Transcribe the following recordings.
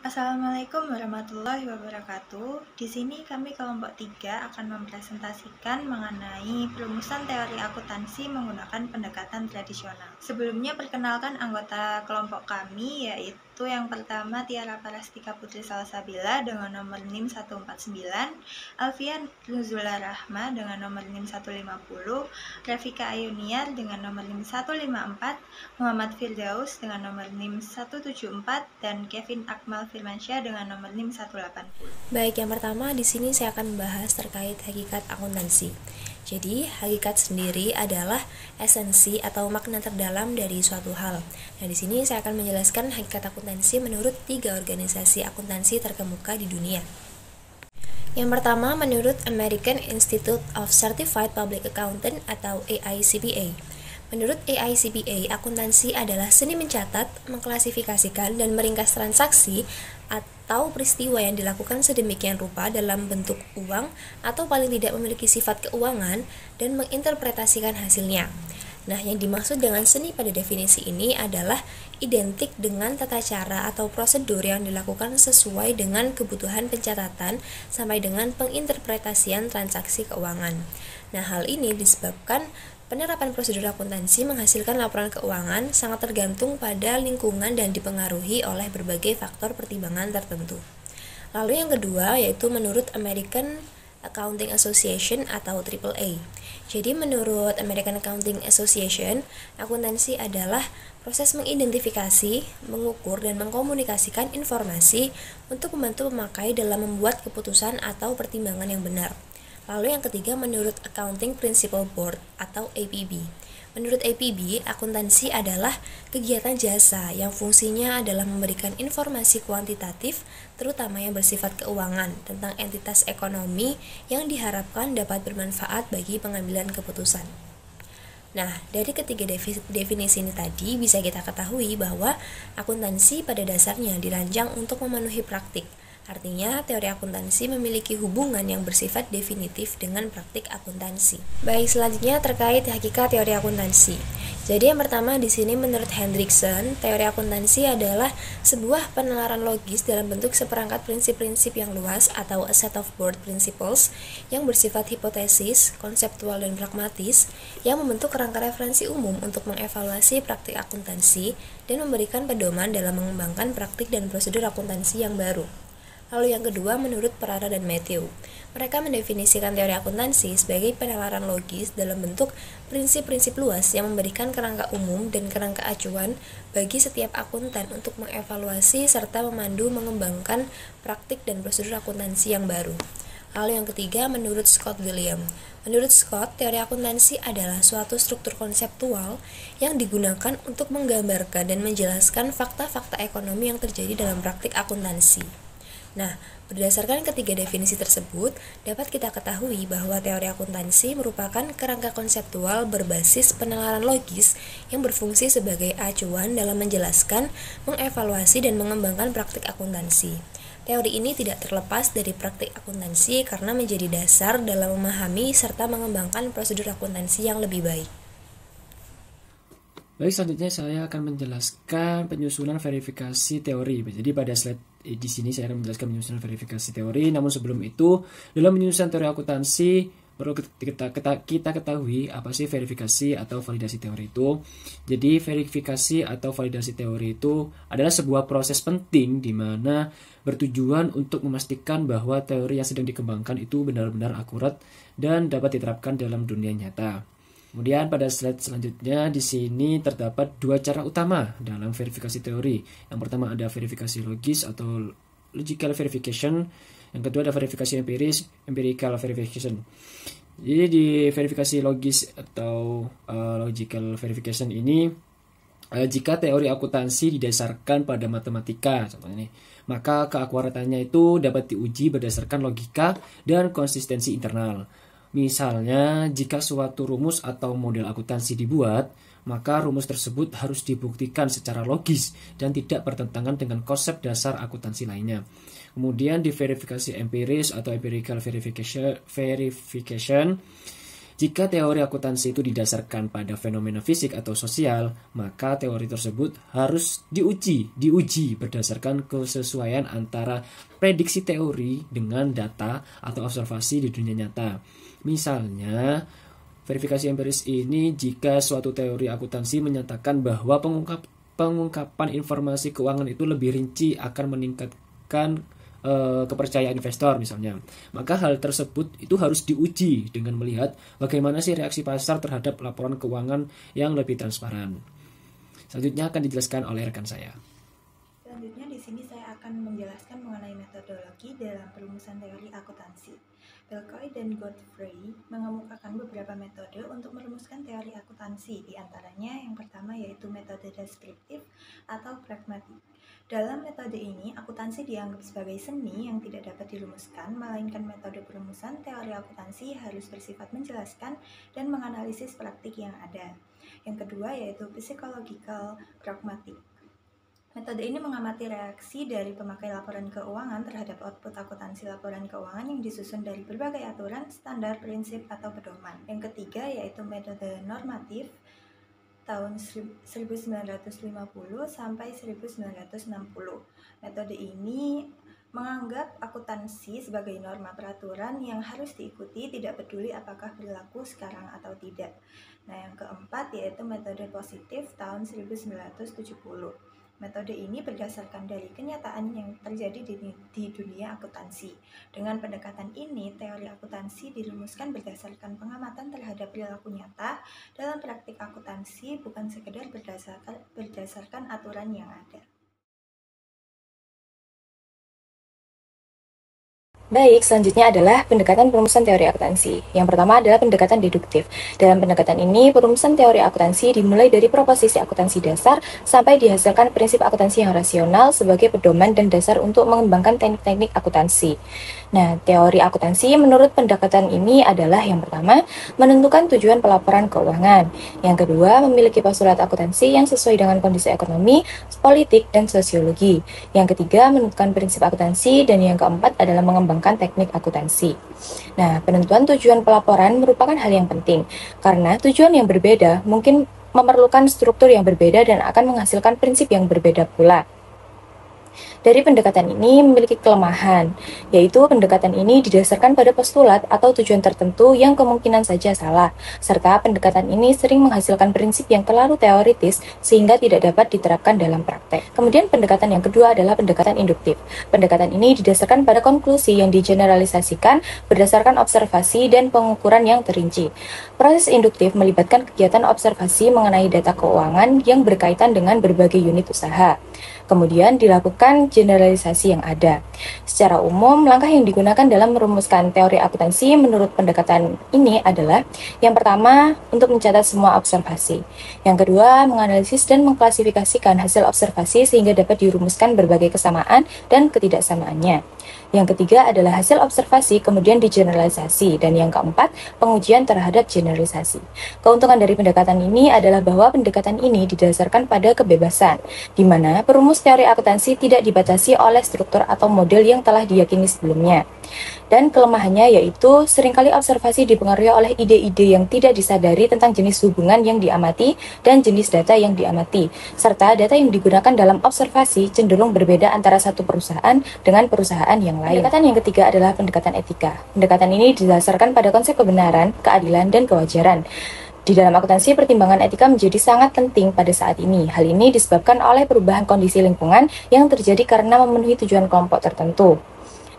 Assalamualaikum warahmatullahi wabarakatuh. Di sini kami kelompok 3 akan mempresentasikan mengenai perumusan teori akuntansi menggunakan pendekatan tradisional. Sebelumnya perkenalkan anggota kelompok kami, yaitu yang pertama Tiara Parastika Putri Salsabila dengan nomor NIM 149, Alfian Nuzula Rahma dengan nomor NIM 150, Rafika Ayuniar dengan nomor NIM 154, Muhammad Firdaus dengan nomor NIM 174, dan Kevin Akmal Firmansyah dengan nomor NIM 180. Baik, yang pertama di sini saya akan membahas terkait hakikat akuntansi. Jadi, hakikat sendiri adalah esensi atau makna terdalam dari suatu hal. Nah, di sini saya akan menjelaskan hakikat akuntansi menurut 3 organisasi akuntansi terkemuka di dunia. Yang pertama, menurut American Institute of Certified Public Accountant atau AICPA. Menurut AICPA, akuntansi adalah seni mencatat, mengklasifikasikan, dan meringkas transaksi atau peristiwa yang dilakukan sedemikian rupa dalam bentuk uang atau paling tidak memiliki sifat keuangan dan menginterpretasikan hasilnya. Nah, yang dimaksud dengan seni pada definisi ini adalah identik dengan tata cara atau prosedur yang dilakukan sesuai dengan kebutuhan pencatatan sampai dengan penginterpretasian transaksi keuangan. Nah, hal ini disebabkan penerapan prosedur akuntansi menghasilkan laporan keuangan sangat tergantung pada lingkungan dan dipengaruhi oleh berbagai faktor pertimbangan tertentu. Lalu yang kedua yaitu menurut American Accounting Association atau AAA. Jadi menurut American Accounting Association, akuntansi adalah proses mengidentifikasi, mengukur, dan mengkomunikasikan informasi untuk membantu pemakai dalam membuat keputusan atau pertimbangan yang benar. Lalu yang ketiga menurut Accounting Principles Board atau APB. Menurut APB, akuntansi adalah kegiatan jasa yang fungsinya adalah memberikan informasi kuantitatif, terutama yang bersifat keuangan, tentang entitas ekonomi yang diharapkan dapat bermanfaat bagi pengambilan keputusan. Nah, dari ketiga definisi ini tadi bisa kita ketahui bahwa akuntansi pada dasarnya dirancang untuk memenuhi praktik. Artinya, teori akuntansi memiliki hubungan yang bersifat definitif dengan praktik akuntansi. Baik, selanjutnya terkait hakikat teori akuntansi. Jadi yang pertama di sini menurut Hendrickson, teori akuntansi adalah sebuah penalaran logis dalam bentuk seperangkat prinsip-prinsip yang luas atau a set of broad principles yang bersifat hipotesis, konseptual dan pragmatis yang membentuk kerangka referensi umum untuk mengevaluasi praktik akuntansi dan memberikan pedoman dalam mengembangkan praktik dan prosedur akuntansi yang baru. Lalu yang kedua menurut Perara dan Matthew. Mereka mendefinisikan teori akuntansi sebagai penalaran logis dalam bentuk prinsip-prinsip luas yang memberikan kerangka umum dan kerangka acuan bagi setiap akuntan untuk mengevaluasi serta memandu mengembangkan praktik dan prosedur akuntansi yang baru. Lalu yang ketiga menurut Scott William. Menurut Scott, teori akuntansi adalah suatu struktur konseptual yang digunakan untuk menggambarkan dan menjelaskan fakta-fakta ekonomi yang terjadi dalam praktik akuntansi. Nah, berdasarkan ketiga definisi tersebut, dapat kita ketahui bahwa teori akuntansi merupakan kerangka konseptual berbasis penalaran logis yang berfungsi sebagai acuan dalam menjelaskan, mengevaluasi, dan mengembangkan praktik akuntansi. Teori ini tidak terlepas dari praktik akuntansi karena menjadi dasar dalam memahami serta mengembangkan prosedur akuntansi yang lebih baik. Baik, selanjutnya saya akan menjelaskan penyusunan verifikasi teori. Jadi pada slide di sini saya akan menjelaskan penyusunan verifikasi teori. Namun sebelum itu, dalam penyusunan teori akuntansi perlu kita ketahui apa sih verifikasi atau validasi teori itu. Jadi verifikasi atau validasi teori itu adalah sebuah proses penting di mana bertujuan untuk memastikan bahwa teori yang sedang dikembangkan itu benar-benar akurat dan dapat diterapkan dalam dunia nyata. Kemudian pada slide selanjutnya di sini terdapat dua cara utama dalam verifikasi teori. Yang pertama ada verifikasi logis atau logical verification. Yang kedua ada verifikasi empiris, empirical verification. Jadi di verifikasi logis atau logical verification ini jika teori akuntansi didasarkan pada matematika, contohnya ini, maka keakuratannya itu dapat diuji berdasarkan logika dan konsistensi internal. Misalnya, jika suatu rumus atau model akuntansi dibuat, maka rumus tersebut harus dibuktikan secara logis dan tidak bertentangan dengan konsep dasar akuntansi lainnya. Kemudian di verifikasi empiris atau empirical verification Jika teori akuntansi itu didasarkan pada fenomena fisik atau sosial, maka teori tersebut harus diuji berdasarkan kesesuaian antara prediksi teori dengan data atau observasi di dunia nyata. Misalnya, verifikasi empiris ini jika suatu teori akuntansi menyatakan bahwa pengungkapan informasi keuangan itu lebih rinci akan meningkatkan kepercayaan investor misalnya, maka hal tersebut itu harus diuji dengan melihat bagaimana sih reaksi pasar terhadap laporan keuangan yang lebih transparan. Selanjutnya akan dijelaskan oleh rekan saya. Selanjutnya di sini saya akan menjelaskan mengenai metodologi dalam perumusan teori akuntansi. Belkoy dan Godfrey mengemukakan beberapa metode untuk merumuskan teori akuntansi, di antaranya yang pertama yaitu metode deskriptif atau pragmatik. Dalam metode ini, akuntansi dianggap sebagai seni yang tidak dapat dirumuskan, melainkan metode perumusan teori akuntansi harus bersifat menjelaskan dan menganalisis praktik yang ada. Yang kedua yaitu psychological pragmatic. Metode ini mengamati reaksi dari pemakai laporan keuangan terhadap output akuntansi laporan keuangan yang disusun dari berbagai aturan, standar, prinsip, atau pedoman. Yang ketiga yaitu metode normatif tahun 1950 sampai 1960. Metode ini menganggap akuntansi sebagai norma peraturan yang harus diikuti, tidak peduli apakah berlaku sekarang atau tidak. Nah, yang keempat yaitu metode positif tahun 1970. Metode ini berdasarkan dari kenyataan yang terjadi di dunia akuntansi. Dengan pendekatan ini, teori akuntansi dirumuskan berdasarkan pengamatan terhadap perilaku nyata dalam praktik akuntansi, bukan sekedar berdasarkan aturan yang ada. Baik, selanjutnya adalah pendekatan perumusan teori akuntansi. Yang pertama adalah pendekatan deduktif. Dalam pendekatan ini, perumusan teori akuntansi dimulai dari proposisi akuntansi dasar sampai dihasilkan prinsip akuntansi yang rasional sebagai pedoman dan dasar untuk mengembangkan teknik-teknik akuntansi. Nah, teori akuntansi menurut pendekatan ini adalah yang pertama, menentukan tujuan pelaporan keuangan. Yang kedua, memiliki postulat akuntansi yang sesuai dengan kondisi ekonomi, politik, dan sosiologi. Yang ketiga, menentukan prinsip akuntansi. Dan yang keempat adalah mengembangkan teknik akuntansi. Nah, penentuan tujuan pelaporan merupakan hal yang penting, karena tujuan yang berbeda mungkin memerlukan struktur yang berbeda dan akan menghasilkan prinsip yang berbeda pula. Dari pendekatan ini memiliki kelemahan, yaitu pendekatan ini didasarkan pada postulat atau tujuan tertentu yang kemungkinan saja salah, serta pendekatan ini sering menghasilkan prinsip yang terlalu teoritis sehingga tidak dapat diterapkan dalam praktek. Kemudian pendekatan yang kedua adalah pendekatan induktif. Pendekatan ini didasarkan pada konklusi yang digeneralisasikan berdasarkan observasi dan pengukuran yang terinci. Proses induktif melibatkan kegiatan observasi mengenai data keuangan yang berkaitan dengan berbagai unit usaha. Kemudian dilakukan generalisasi yang ada. Secara umum, langkah yang digunakan dalam merumuskan teori akuntansi menurut pendekatan ini adalah yang pertama, untuk mencatat semua observasi. Yang kedua, menganalisis dan mengklasifikasikan hasil observasi sehingga dapat dirumuskan berbagai kesamaan dan ketidaksamaannya. Yang ketiga adalah hasil observasi kemudian digeneralisasi, dan yang keempat, pengujian terhadap generalisasi. Keuntungan dari pendekatan ini adalah bahwa pendekatan ini didasarkan pada kebebasan, di mana perumus teori akuntansi tidak dibatasi oleh struktur atau model yang telah diyakini sebelumnya. Dan kelemahannya yaitu seringkali observasi dipengaruhi oleh ide-ide yang tidak disadari tentang jenis hubungan yang diamati dan jenis data yang diamati, serta data yang digunakan dalam observasi cenderung berbeda antara satu perusahaan dengan perusahaan yang lain. Pendekatan yang ketiga adalah pendekatan etika. Pendekatan ini didasarkan pada konsep kebenaran, keadilan, dan kewajaran. Di dalam akuntansi, pertimbangan etika menjadi sangat penting pada saat ini. Hal ini disebabkan oleh perubahan kondisi lingkungan yang terjadi karena memenuhi tujuan kelompok tertentu.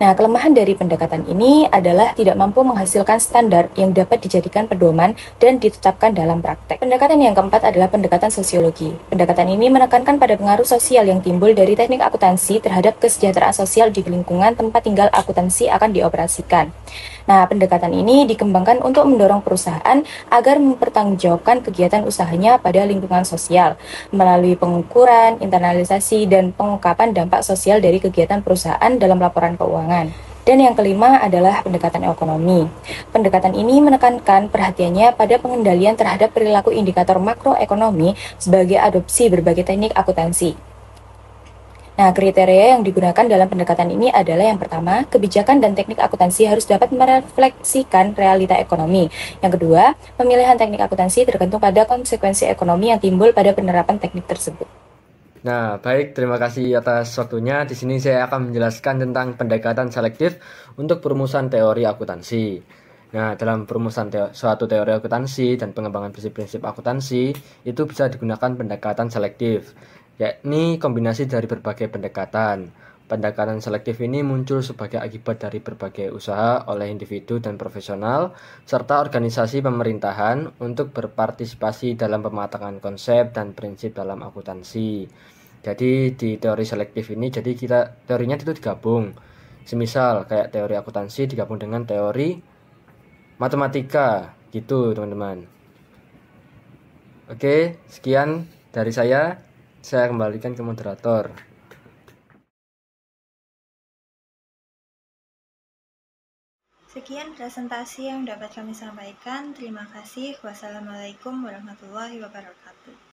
Nah, kelemahan dari pendekatan ini adalah tidak mampu menghasilkan standar yang dapat dijadikan pedoman dan ditetapkan dalam praktek. Pendekatan yang keempat adalah pendekatan sosiologi. Pendekatan ini menekankan pada pengaruh sosial yang timbul dari teknik akuntansi terhadap kesejahteraan sosial di lingkungan tempat tinggal akuntansi akan dioperasikan. Nah, pendekatan ini dikembangkan untuk mendorong perusahaan agar mempertanggungjawabkan kegiatan usahanya pada lingkungan sosial melalui pengukuran, internalisasi, dan pengungkapan dampak sosial dari kegiatan perusahaan dalam laporan keuangan. Dan yang kelima adalah pendekatan ekonomi. Pendekatan ini menekankan perhatiannya pada pengendalian terhadap perilaku indikator makroekonomi sebagai adopsi berbagai teknik akuntansi. Nah, kriteria yang digunakan dalam pendekatan ini adalah yang pertama, kebijakan dan teknik akuntansi harus dapat merefleksikan realita ekonomi. Yang kedua, pemilihan teknik akuntansi tergantung pada konsekuensi ekonomi yang timbul pada penerapan teknik tersebut. Nah, baik, terima kasih atas waktunya. Di sini saya akan menjelaskan tentang pendekatan selektif untuk perumusan teori akuntansi. Nah, dalam perumusan suatu teori akuntansi dan pengembangan prinsip-prinsip akuntansi, itu bisa digunakan pendekatan selektif, yakni kombinasi dari berbagai pendekatan. Pendekatan selektif ini muncul sebagai akibat dari berbagai usaha oleh individu dan profesional, serta organisasi pemerintahan untuk berpartisipasi dalam pematangan konsep dan prinsip dalam akuntansi. Jadi di teori selektif ini, jadi kita teorinya itu digabung. Semisal kayak teori akuntansi digabung dengan teori matematika, gitu teman-teman. Oke, sekian dari saya. Saya kembalikan ke moderator. Sekian presentasi yang dapat kami sampaikan. Terima kasih. Wassalamualaikum warahmatullahi wabarakatuh.